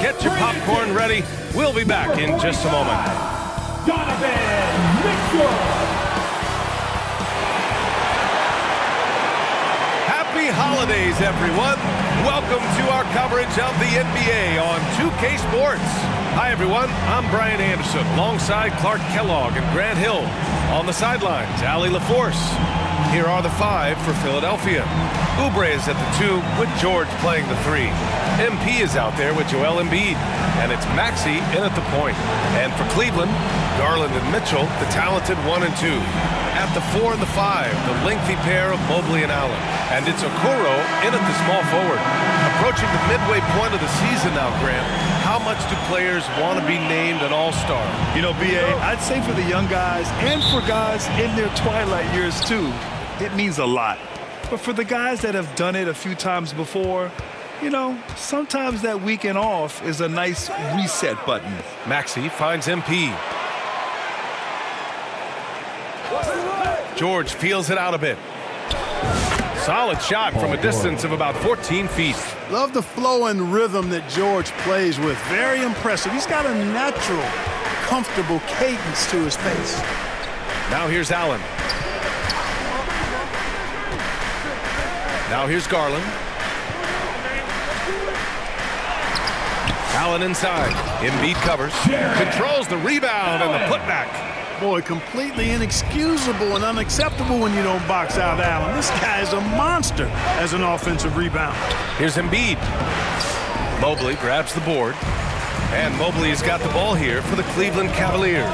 Get your popcorn ready. We'll be back in just a moment. Donovan Mitchell. Happy holidays, everyone. Welcome to our coverage of the NBA on 2K Sports. Hi, everyone. I'm Brian Anderson alongside Clark Kellogg and Grant Hill. On the sidelines, Allie LaForce. Here are the 5 for Philadelphia. Oubre is at the 2 with George playing the 3. MP is out there with Joel Embiid. And it's Maxey in at the point. And for Cleveland, Garland and Mitchell, the talented 1 and 2. At the 4 and the 5, the lengthy pair of Mobley and Allen. And it's Okoro in at the small forward. Approaching the midway point of the season now, Grant. How much do players want to be named an all-star? You know, B.A., I'd say for the young guys and for guys in their twilight years, too, it means a lot. But for the guys that have done it a few times before, you know, sometimes that weekend off is a nice reset button. Maxey finds MP. George feels it out a bit. Solid shot from a distance of about 14 feet. Love the flow and rhythm that George plays with. Very impressive. He's got a natural, comfortable cadence to his pace. Now here's Allen. Now here's Garland. Allen inside. Embiid covers. Controls the rebound and the putback. Boy, completely inexcusable and unacceptable when you don't box out Allen. This guy is a monster as an offensive rebounder. Here's Embiid. Mobley grabs the board. And Mobley has got the ball here for the Cleveland Cavaliers.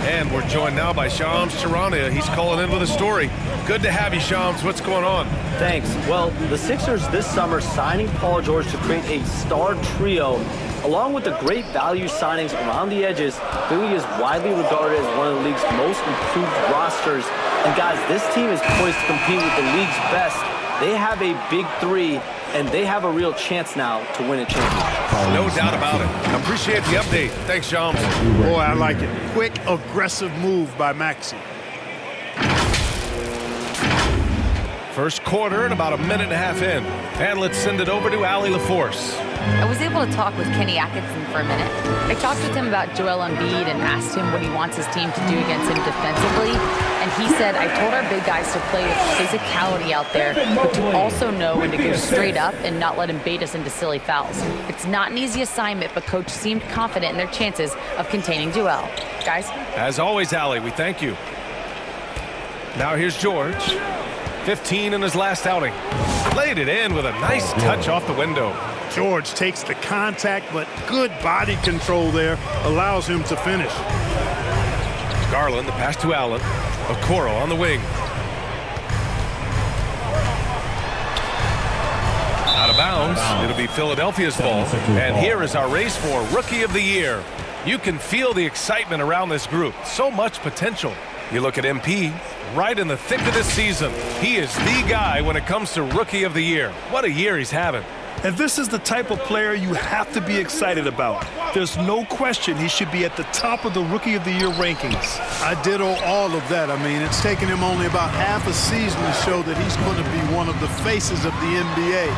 And we're joined now by Shams Charania. He's calling in with a story. Good to have you, Shams. What's going on? Thanks. Well, the Sixers this summer signing Paul George to create a star trio. Along with the great value signings around the edges, Philly is widely regarded as one of the league's most improved rosters. And guys, this team is poised to compete with the league's best. They have a big 3, and they have a real chance now to win a championship. No doubt about it. Appreciate the update. Thanks, Shams. Boy, I like it. Quick, aggressive move by Maxey. First quarter and about a minute and a half in. And let's send it over to Allie LaForce. I was able to talk with Kenny Atkinson for a minute. I talked with him about Joel Embiid and asked him what he wants his team to do against him defensively. And he said, I told our big guys to play with physicality out there, but to also know when to go straight up and not let him bait us into silly fouls. It's not an easy assignment, but Coach seemed confident in their chances of containing Joel. Guys? As always, Allie, we thank you. Now here's George. 15 in his last outing. Laid it in with a nice touch off the window. George takes the contact, but good body control there allows him to finish. Garland, the pass to Allen. Okoro on the wing. Out of bounds. It'll be Philadelphia's ball. And here is our race for Rookie of the Year. You can feel the excitement around this group. So much potential. You look at MP, right in the thick of this season. He is the guy when it comes to Rookie of the Year. What a year he's having. And this is the type of player you have to be excited about. There's no question he should be at the top of the Rookie of the Year rankings. I ditto all of that. I mean, it's taken him only about half a season to show that he's going to be one of the faces of the NBA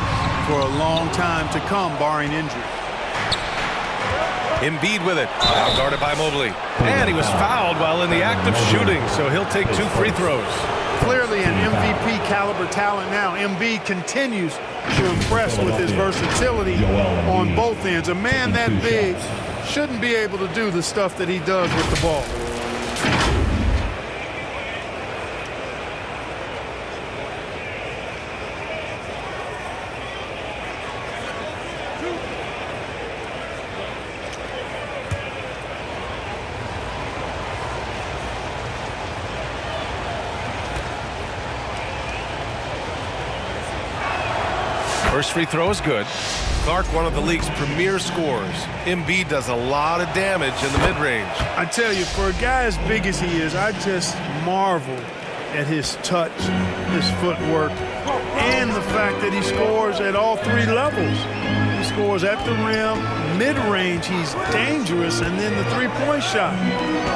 for a long time to come, barring injury. Embiid with it. Now guarded by Mobley. And he was fouled while in the act of shooting, so he'll take 2 free throws. Clearly an MVP caliber talent now. Embiid continues to impress with his versatility on both ends. A man that big shouldn't be able to do the stuff that he does with the ball. First free throw is good. Clark, one of the league's premier scorers. Embiid does a lot of damage in the mid-range. I tell you, for a guy as big as he is, I just marvel at his touch, his footwork, and the fact that he scores at all 3 levels. He scores at the rim, mid-range, he's dangerous, and then the three-point shot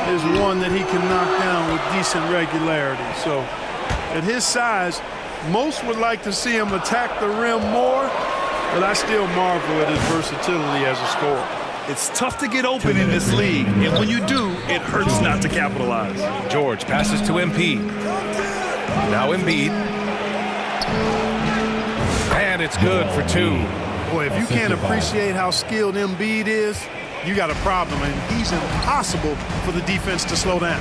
is one that he can knock down with decent regularity. So at his size, most would like to see him attack the rim more, but I still marvel at his versatility as a scorer. It's tough to get open in this league, and when you do, it hurts not to capitalize. George passes to MP. Now Embiid. And it's good for 2. Boy, if you can't appreciate how skilled Embiid is, you got a problem, and he's impossible for the defense to slow down.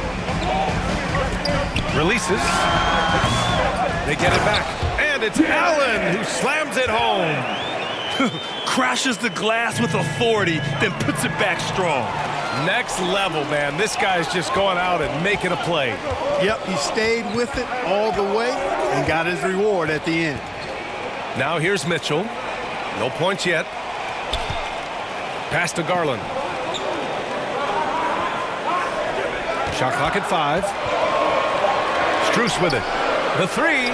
Releases. They get it back. And it's Allen who slams it home. Crashes the glass with authority, then puts it back strong. Next level, man. This guy's just going out and making a play. Yep, he stayed with it all the way and got his reward at the end. Now here's Mitchell. No points yet. Pass to Garland. Shot clock at 5. Strus with it. The 3.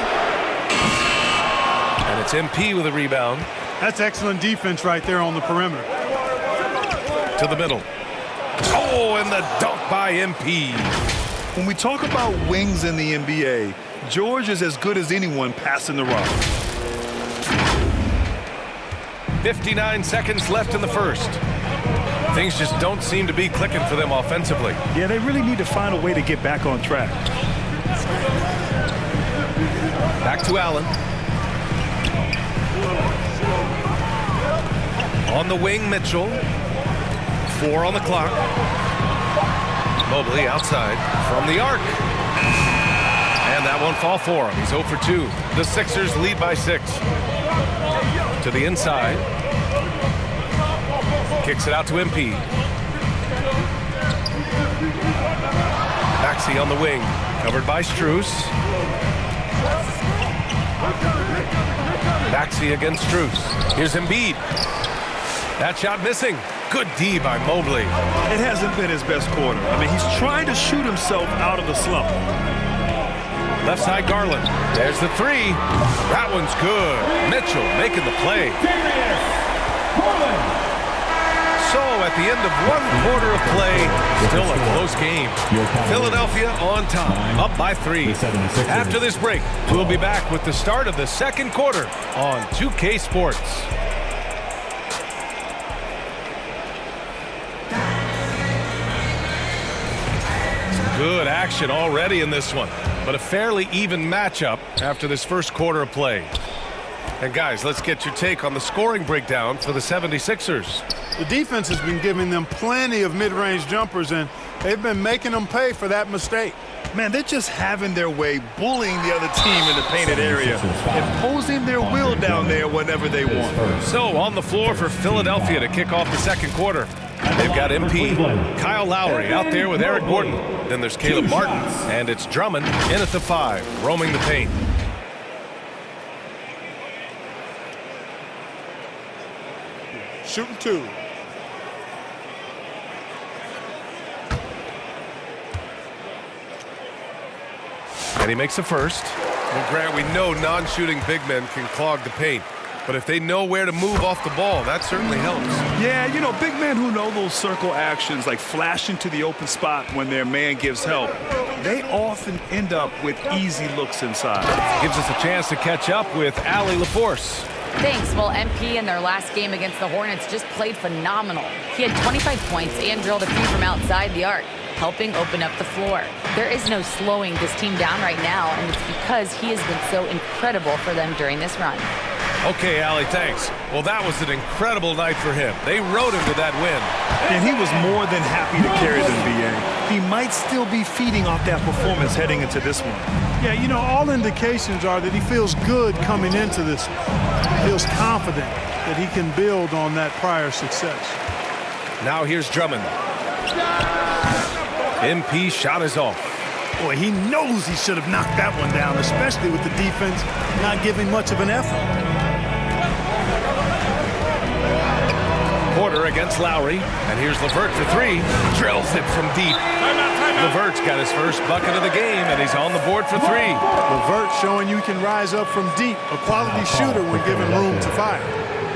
And it's MP with a rebound. That's excellent defense right there on the perimeter. To the middle. Oh, and the dunk by MP. When we talk about wings in the NBA, George is as good as anyone passing the rock. 59 seconds left in the first. Things just don't seem to be clicking for them offensively. Yeah, they really need to find a way to get back on track. Back to Allen. On the wing, Mitchell. 4 on the clock. Mobley outside from the arc. And that won't fall for him. He's 0 for 2. The Sixers lead by 6. To the inside. Kicks it out to MP. Maxey on the wing. Covered by Strus. Maxey against Strus. Here's Embiid. That shot missing. Good D by Mobley. It hasn't been his best quarter. I mean, he's trying to shoot himself out of the slump. Left side Garland. There's the 3. That one's good. Mitchell making the play. So at the end of 1 quarter of play, still a close game. Philadelphia on top, up by 3. After this break, we'll be back with the start of the second quarter on 2K Sports. Good action already in this one, but a fairly even matchup after this first quarter of play. And guys, let's get your take on the scoring breakdown for the 76ers. The defense has been giving them plenty of mid-range jumpers, and they've been making them pay for that mistake. Man, they're just having their way, bullying the other team in the painted area, imposing their will down there whenever they want. So on the floor for Philadelphia to kick off the second quarter. They've got MP, Kyle Lowry out there with Eric Gordon. Then there's Caleb Martin, and it's Drummond in at the 5, roaming the paint. Shooting 2. And he makes the first. Well, Grant, we know non-shooting big men can clog the paint. But if they know where to move off the ball, that certainly helps. Yeah, you know, big men who know those circle actions, like flashing to the open spot when their man gives help, they often end up with easy looks inside. Gives us a chance to catch up with Allie LaForce. Thanks. Well, MP in their last game against the Hornets just played phenomenal. He had 25 points and drilled a few from outside the arc, helping open up the floor. There is no slowing this team down right now, and it's because he has been so incredible for them during this run. Okay, Allie, thanks. Well, that was an incredible night for him. They rode him to that win. And he was more than happy to carry them, BA. He might still be feeding off that performance heading into this one. Yeah, you know, all indications are that he feels good coming into this. He feels confident that he can build on that prior success. Now here's Drummond. MP shot is off. Boy, he knows he should have knocked that one down, especially with the defense not giving much of an effort. Porter against Lowry, and here's LeVert for 3. Drills it from deep. LeVert's got his first bucket of the game, and he's on the board for 3. LeVert showing you can rise up from deep, a quality shooter when given room to fire.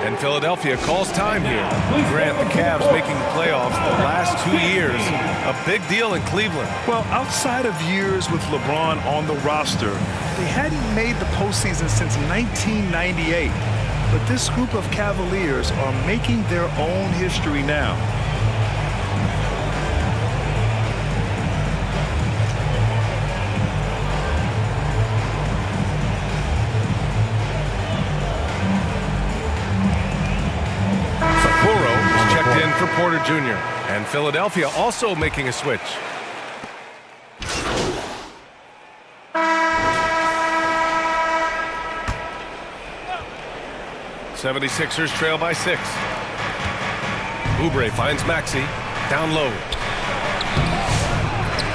And Philadelphia calls time here. Grant, the Cavs making the playoffs the last 2 years. A big deal in Cleveland. Well, outside of years with LeBron on the roster, they hadn't made the postseason since 1998. But this group of Cavaliers are making their own history now. For Porter Jr. and Philadelphia also making a switch. '76ers trail by 6. Oubre finds Maxey down low.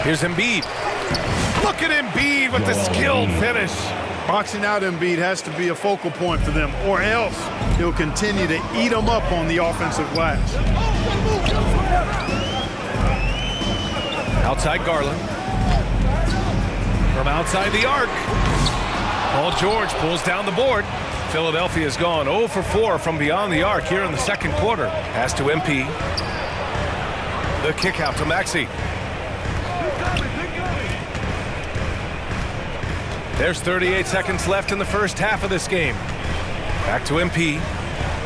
Here's Embiid. Look at Embiid with the skilled finish. Boxing out Embiid has to be a focal point for them, or else he'll continue to eat them up on the offensive glass. Outside Garland. From outside the arc. Paul George pulls down the board. Philadelphia's gone 0 for 4 from beyond the arc here in the second quarter. Pass to MP. The kick out to Maxey. There's 38 seconds left in the first half of this game. Back to MP.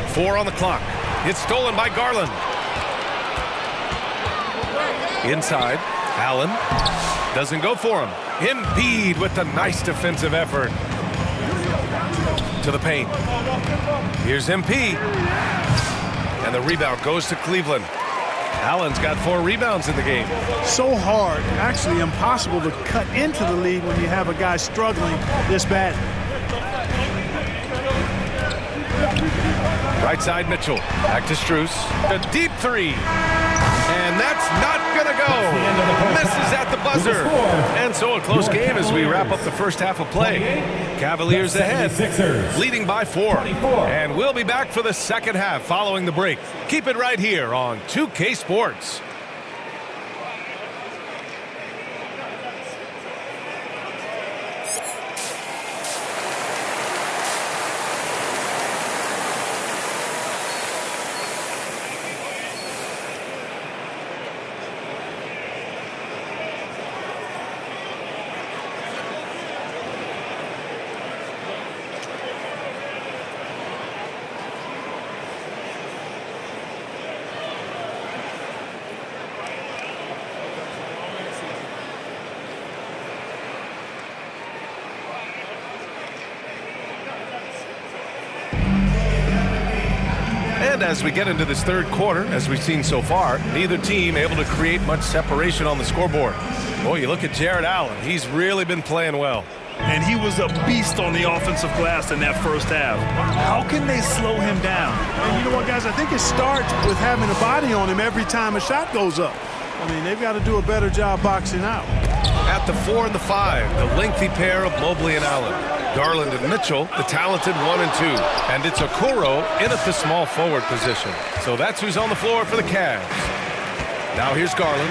4 on the clock. It's stolen by Garland. Inside. Allen doesn't go for him. Embiid with the nice defensive effort. To the paint. Here's MP. And the rebound goes to Cleveland. Allen's got 4 rebounds in the game. So hard, actually impossible to cut into the league when you have a guy struggling this bad. Right side Mitchell. Back to Strus. A deep 3. And that's not going to go. Misses at the buzzer. And so a close game as we wrap up the first half of play. Cavaliers ahead, leading by 4. And we'll be back for the second half following the break. Keep it right here on 2K Sports. And as we get into this third quarter, as we've seen so far, neither team able to create much separation on the scoreboard. Boy, you look at Jared Allen. He's really been playing well. And he was a beast on the offensive glass in that first half. How can they slow him down? And you know what, guys? I think it starts with having a body on him every time a shot goes up. I mean, they've got to do a better job boxing out. At the 4 and the 5, the lengthy pair of Mobley and Allen. Garland and Mitchell, the talented 1 and 2. And it's Okoro in at the small forward position. So that's who's on the floor for the Cavs. Now here's Garland.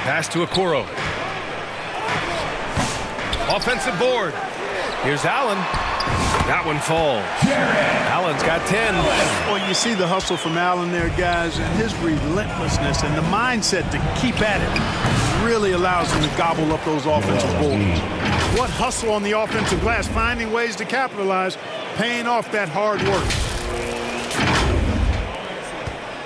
Pass to Okoro. Offensive board. Here's Allen. That one falls. Allen's got 10. Well, you see the hustle from Allen there, guys, and his relentlessness and the mindset to keep at it really allows him to gobble up those offensive boards. What hustle on the offensive glass, finding ways to capitalize, paying off that hard work.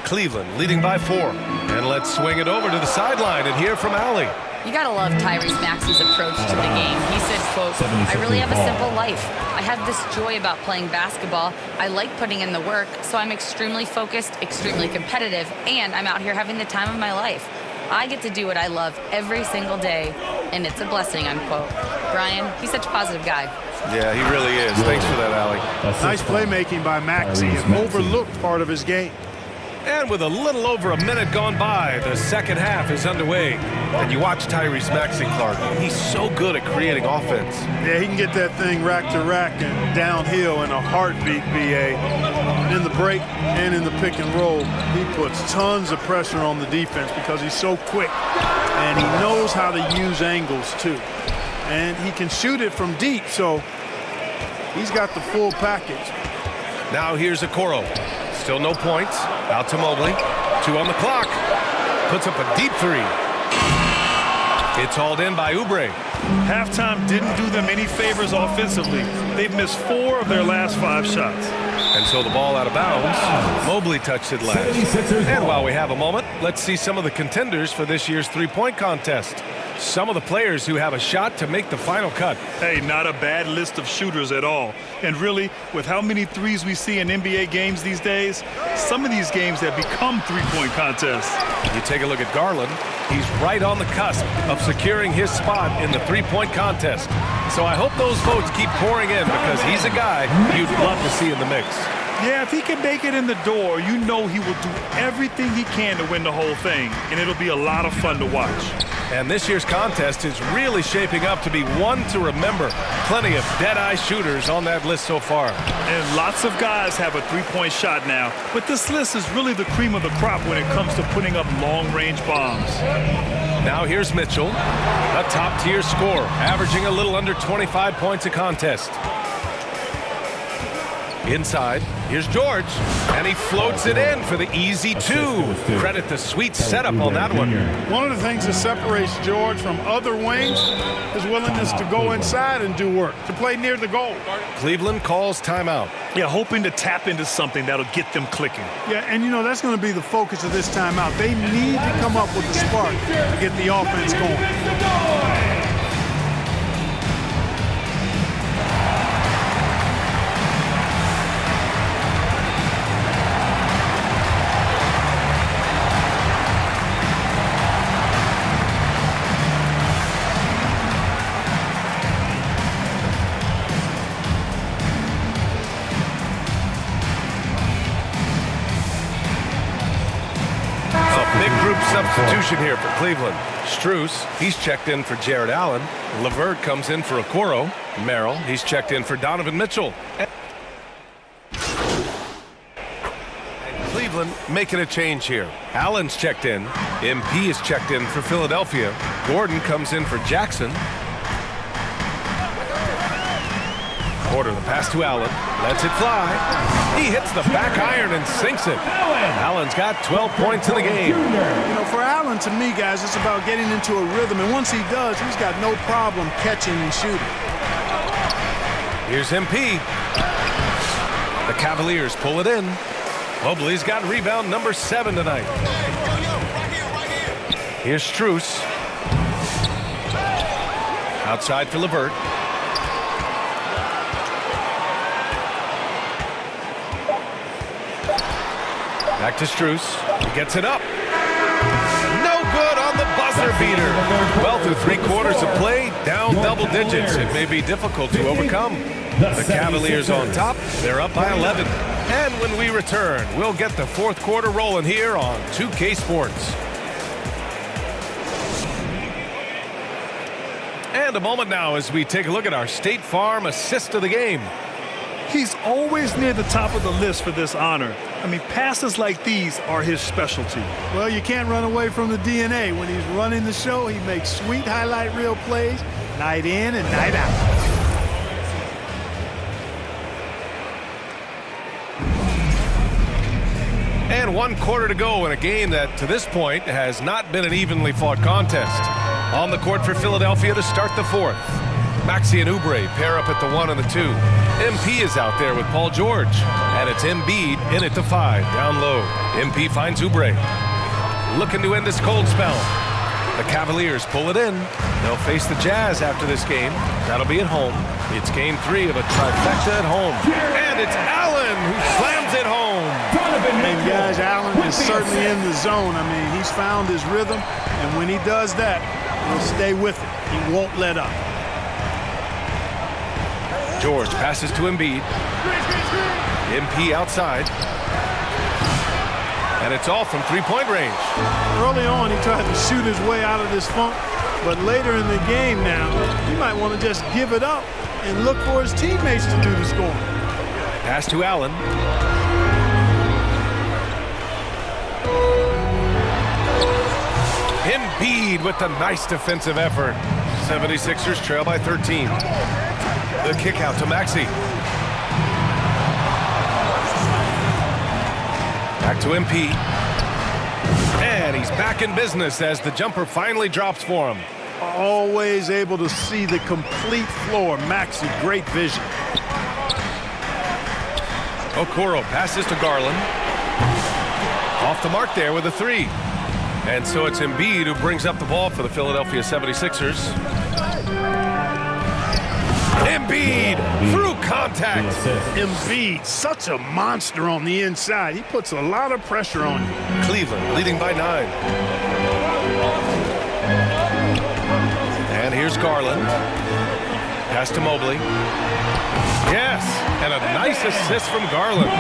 Cleveland leading by 4. And let's swing it over to the sideline and hear from Allie. You gotta love Tyrese Maxey's approach to the game. He said, quote, "I really have a simple life. I have this joy about playing basketball. I like putting in the work, so I'm extremely focused, extremely competitive, and I'm out here having the time of my life. I get to do what I love every single day, and it's a blessing," unquote. Brian, he's such a positive guy. Yeah, he really is. Thanks for that, Allie. Nice playmaking by Maxey, an overlooked part of his game. And with a little over a minute gone by, the second half is underway. And you watch Tyrese Maxey, Clark. He's so good at creating offense. Yeah, he can get that thing rack to rack and downhill in a heartbeat, BA. In the break and in the pick and roll, he puts tons of pressure on the defense because he's so quick. And he knows how to use angles, too. And he can shoot it from deep, so he's got the full package. Now here's Okoro. Still no points. Out to Mobley. 2 on the clock. Puts up a deep 3. It's hauled in by Oubre. Halftime didn't do them any favors offensively. They've missed 4 of their last 5 shots. And so the ball out of bounds. Mobley touched it last. And while we have a moment, let's see some of the contenders for this year's three-point contest. Some of the players who have a shot to make the final cut. Hey, not a bad list of shooters at all. And really, with how many threes we see in NBA games these days, some of these games have become three-point contests. You take a look at Garland. He's right on the cusp of securing his spot in the three-point contest. So I hope those votes keep pouring in because he's a guy you'd love to see in the mix. Yeah, if he can make it in the door, you know he will do everything he can to win the whole thing, and it'll be a lot of fun to watch. And this year's contest is really shaping up to be one to remember. Plenty of dead-eye shooters on that list so far. And lots of guys have a three-point shot now, but this list is really the cream of the crop when it comes to putting up long-range bombs. Now here's Mitchell, a top-tier scorer, averaging a little under 25 points a contest. Inside, here's George, and he floats it in for the easy 2. Credit the sweet setup on that one. One of the things that separates George from other wings is willingness to go inside and do work, to play near the goal. Cleveland calls timeout. Yeah, hoping to tap into something that'll get them clicking. Yeah, and you know, that's going to be the focus of this timeout. They need to come up with the spark to get the offense going. Substitution here for Cleveland. Strus, he's checked in for Jared Allen. LeVert comes in for Okoro. Merrill, he's checked in for Donovan Mitchell. And Cleveland making a change here. Allen's checked in. MP is checked in for Philadelphia. Gordon comes in for Jackson. Porter, the pass to Allen. Lets it fly. He hits the back iron and sinks it. Allen's got 12 points in the game. You know, for Allen, to me, guys, it's about getting into a rhythm. And once he does, he's got no problem catching and shooting. Here's MP. The Cavaliers pull it in. Mobley's got rebound number 7 tonight. Here's Strus. Outside for LeVert. Back to Strus. He gets it up. No good on the buzzer beater. Well, through 3 quarters of play, down double digits. It may be difficult to overcome. The Cavaliers on top. They're up by 11. And when we return, we'll get the 4th quarter rolling here on 2K Sports. And a moment now as we take a look at our State Farm assist of the game. He's always near the top of the list for this honor. I mean, passes like these are his specialty. Well, you can't run away from the DNA. When he's running the show, he makes sweet highlight reel plays night in and night out. And 1 quarter to go in a game that, to this point, has not been an evenly fought contest. On the court for Philadelphia to start the 4th. Maxey and Oubre pair up at the 1 and the 2. MP is out there with Paul George. And it's Embiid in at the 5, down low. MP finds Oubre. Looking to end this cold spell. The Cavaliers pull it in. They'll face the Jazz after this game. That'll be at home. It's game 3 of a trifecta at home. And it's Allen who slams it home. And guys, Allen is certainly in the zone. I mean, he's found his rhythm. And when he does that, he'll stay with it. He won't let up. George passes to Embiid. MP outside. And it's all from 3-point range. Early on, he tried to shoot his way out of this funk. But later in the game now, he might want to just give it up and look for his teammates to do the scoring. Pass to Allen. Embiid with the nice defensive effort. 76ers trail by 13. The kick out to Maxey. Back to MP. And he's back in business as the jumper finally drops for him. Always able to see the complete floor. Maxey, great vision. Okoro passes to Garland. Off the mark there with a three. And so it's Embiid who brings up the ball for the Philadelphia 76ers. Embiid through contact. Embiid, such a monster on the inside. He puts a lot of pressure on you. Cleveland leading by 9. And here's Garland. Pass to Mobley. Yes, and a nice assist from Garland.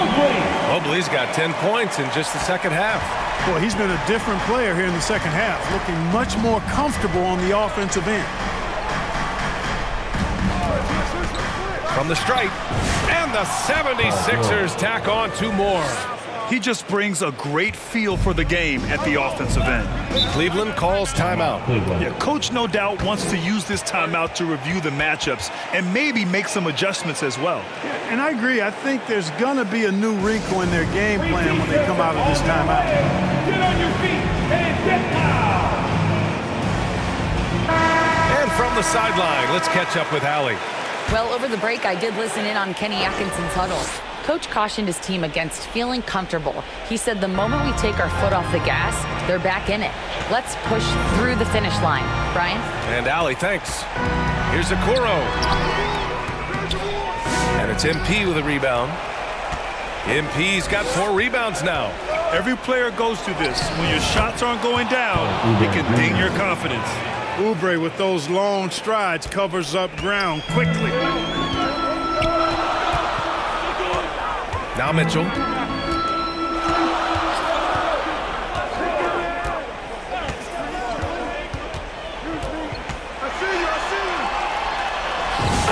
Mobley's got 10 points in just the second half. Boy, he's been a different player here in the second half, looking much more comfortable on the offensive end. From the stripe, and the 76ers tack on 2 more. He just brings a great feel for the game at the offensive end. Cleveland calls timeout. Yeah, coach no doubt wants to use this timeout to review the matchups and maybe make some adjustments as well. And I agree. I think there's going to be a new wrinkle in their game plan when they come out of this timeout. Get on your feet and get down. And from the sideline, let's catch up with Allie. Well, over the break, I did listen in on Kenny Atkinson's huddle. Coach cautioned his team against feeling comfortable. He said the moment we take our foot off the gas, they're back in it. Let's push through the finish line. Brian? And Allie, thanks. Here's Okoro. And it's MP with a rebound. MP's got 4 rebounds now. Every player goes through this. When your shots aren't going down, it can ding your confidence. Oubre with those long strides covers up ground quickly. Now Mitchell.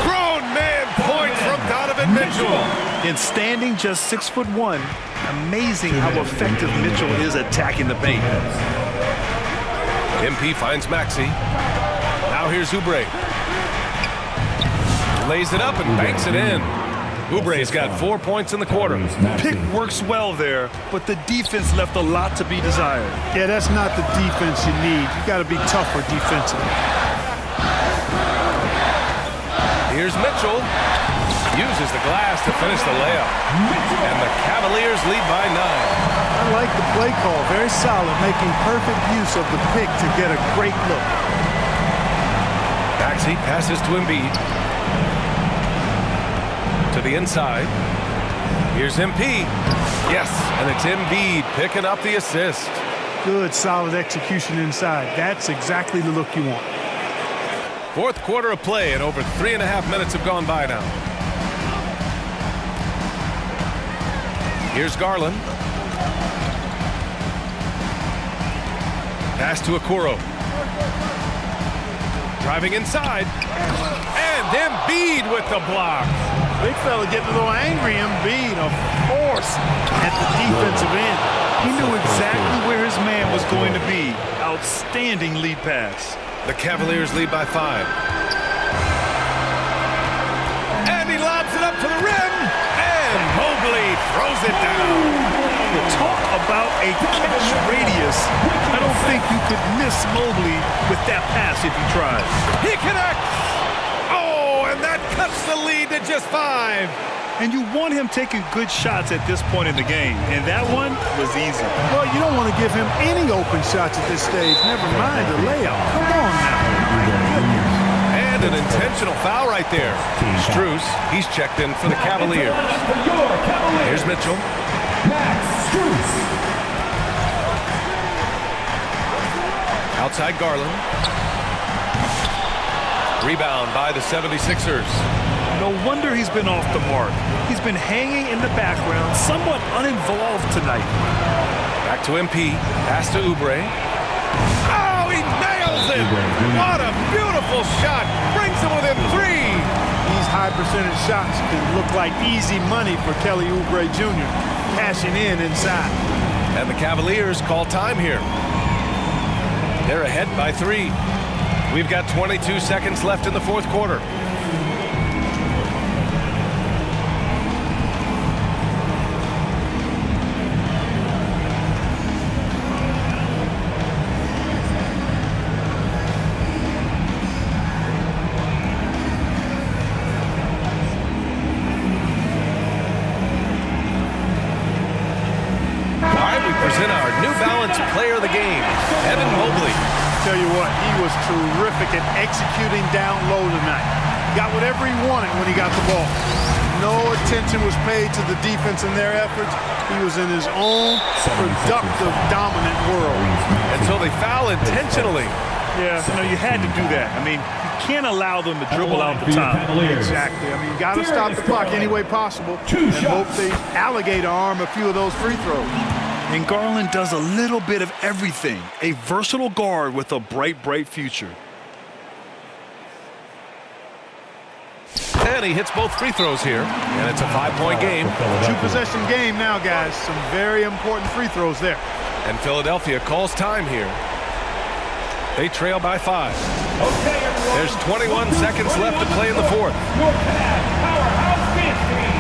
Grown man point from Donovan Mitchell. And standing just 6'1", amazing how effective Mitchell is attacking the paint. MP finds Maxey. Now here's Oubre. Lays it up and banks it in. Oubre's got 4 points in the quarter. Pick works well there, but the defense left a lot to be desired. Yeah, that's not the defense you need. You got to be tougher defensively. Here's Mitchell. Uses the glass to finish the layup. And the Cavaliers lead by 9. I like the play call. Very solid, making perfect use of the pick to get a great look. Maxey passes to Embiid. To the inside. Here's MP. Yes, and it's Embiid picking up the assist. Good, solid execution inside. That's exactly the look you want. Fourth quarter of play, and over 3.5 minutes have gone by now. Here's Garland. Pass to Okoro. Driving inside. And Embiid with the block. Big fella getting a little angry. Embiid, a force at the defensive end. He knew exactly where his man was going to be. Outstanding lead pass. The Cavaliers lead by 5. And he lobs it up to the rim. And Mobley throws it down. Talk about a catch radius. I don't think you could miss Mobley with that pass if you tried. He connects. Oh, and that cuts the lead to just 5. And you want him taking good shots at this point in the game. And that one was easy. Well, you don't want to give him any open shots at this stage. Never mind the layup. Come on now. My goodness. And an intentional foul right there. Strus, he's checked in for the Cavaliers. Here's Mitchell. Max Strus. Outside Garland. Rebound by the 76ers. No wonder he's been off the mark. He's been hanging in the background, somewhat uninvolved tonight. Back to MP. Pass to Oubre. Oh, he nails it! What a beautiful shot! Brings him within 3. These high percentage shots can look like easy money for Kelly Oubre Jr. Cashing in inside. And the Cavaliers call time here. They're ahead by 3. We've got 22 seconds left in the fourth quarter. Evan Mobley. Tell you what, he was terrific at executing down low tonight. Got whatever he wanted when he got the ball. No attention was paid to the defense in their efforts. He was in his own productive, dominant world. And so they foul intentionally. Yeah, you had to do that. I mean, you can't allow them to dribble out the top. Exactly. I mean, you got to stop the clock any way possible and hope they alligator arm a few of those free throws. And Garland does a little bit of everything. A versatile guard with a bright, bright future. And he hits both free throws here. And it's a 5-point game. Two-possession game now, guys. Some very important free throws there. And Philadelphia calls time here. They trail by 5. There's 21 seconds left to play in the fourth. Your pass, Powerhouse Fantasy.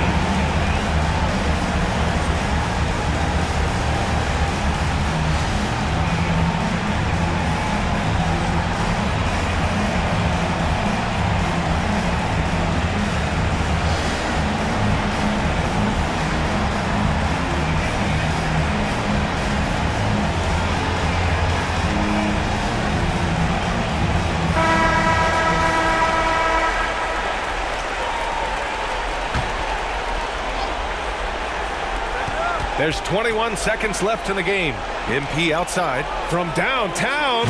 There's 21 seconds left in the game. MP outside from downtown.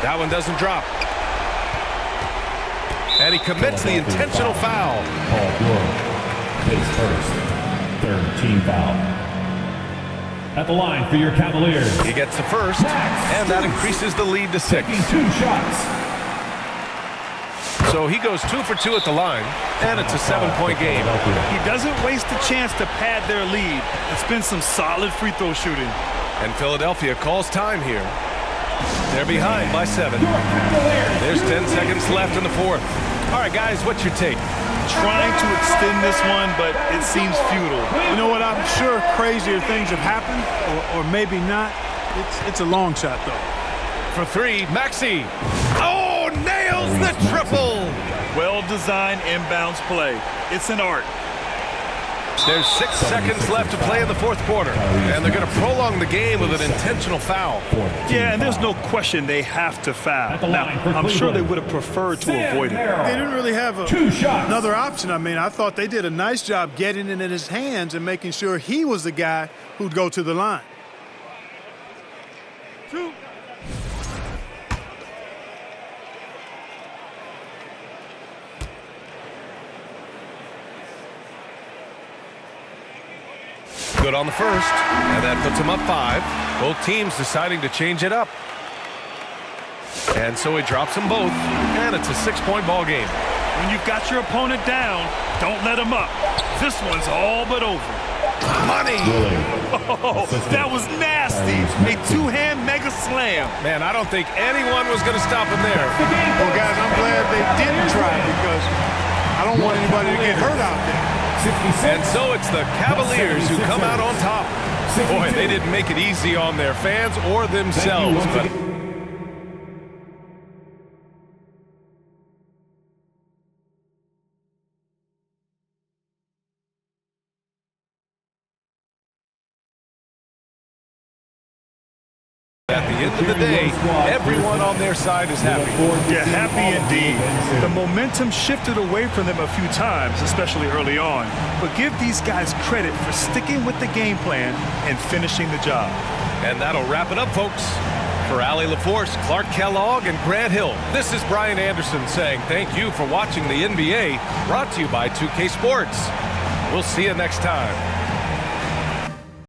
That one doesn't drop. And he commits the intentional foul. Paul George, his first, third team foul. At the line for your Cavaliers. He gets the first, and that increases the lead to 6. Taking 2 shots. So he goes 2 for 2 at the line, and it's a 7-point game. He doesn't waste a chance to pad their lead. It's been some solid free throw shooting. And Philadelphia calls time here. They're behind by 7. There's 10 seconds left in the fourth. All right, guys, what's your take? Trying to extend this one, but it seems futile. You know what? I'm sure crazier things have happened, or maybe not. It's a long shot, though. For 3, Maxey. Oh, nails the triple. Well-designed inbounds play. It's an art. There's 6 seconds left to play in the fourth quarter, and they're going to prolong the game with an intentional foul. Yeah, and there's no question they have to foul. Now, I'm sure they would have preferred to avoid it. They didn't really have another option. I mean, I thought they did a nice job getting it in his hands and making sure he was the guy who'd go to the line. 2. Good on the first, and that puts him up 5. Both teams deciding to change it up. And so he drops them both, and it's a 6-point ball game. When you've got your opponent down, don't let him up. This one's all but over. Money! Oh, that was nasty. A 2-hand mega slam. Man, I don't think anyone was going to stop him there. Well, guys, I'm glad they didn't try because I don't want anybody to get hurt out there. And so it's the Cavaliers who come out on top. Boy, they didn't make it easy on their fans or themselves. But at the end of the day, everyone on their side is happy. Yeah, happy indeed. The momentum shifted away from them a few times, especially early on. But give these guys credit for sticking with the game plan and finishing the job. And that'll wrap it up, folks. For Allie LaForce, Clark Kellogg, and Grant Hill, this is Brian Anderson saying thank you for watching the NBA, brought to you by 2K Sports. We'll see you next time.